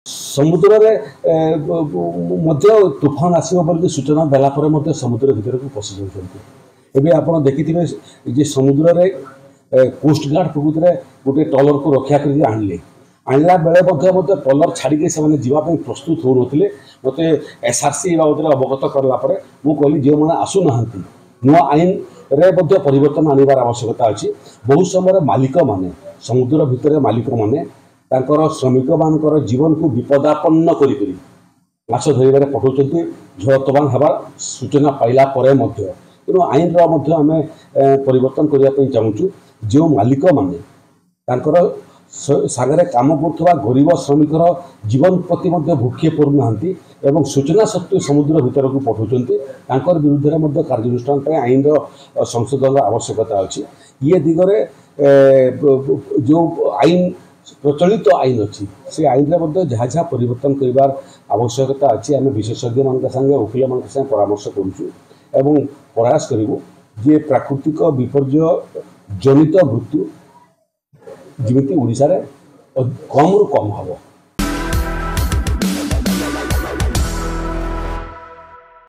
समुद्र तूफान आसो बोल सूचना देला समुद्र भितर को पशि जाऊँगी आप देखिए समुद्र में कोस्ट गार्ड प्रकृति में गोटे ट्रलर को रक्षा कर आणला बेले ट्रलर छाड़ी से जावाई प्रस्तुत हो नथिले मते एसआरसी बाबद अवगत करापर मु कहली जो मैंने आसुना नुआ आईन रे परिवर्तन आनबार आवश्यकता अच्छी। बहुत समय मालिक माने समुद्र भितर मालिक माने तांकर श्रमिक मानकर जीवन को विपदापन्न करी माछ धरवे पठाउछन्ति झड़तबान हबार सूचना पाइला परे मध्य तेणु आईन आम परिवर्तन करने चाहूँ जो मालिक माने तांकर सागरे काम करुवा गरीब श्रमिकर जीवन प्रति भूखे पड़ना एवं सूचना सत्वे समुद्र भीतर को पठाउछन्ति तांकर विरुद्ध में कार्यानुष्ठान आईन संशोधन आवश्यकता अच्छी। ये दिगरे जो आईन प्रचलित आईन अच्छी से आईन जहाँ जहाँ परिवर्तन करार आवश्यकता अच्छी आम विशेषज्ञ मान संगे वकिल मान संगे परामर्श करूँ प्रयास करूँ जे प्राकृतिक विपर्य जनित मृत्यु जमी ओडिशा रे कम रु कम हम।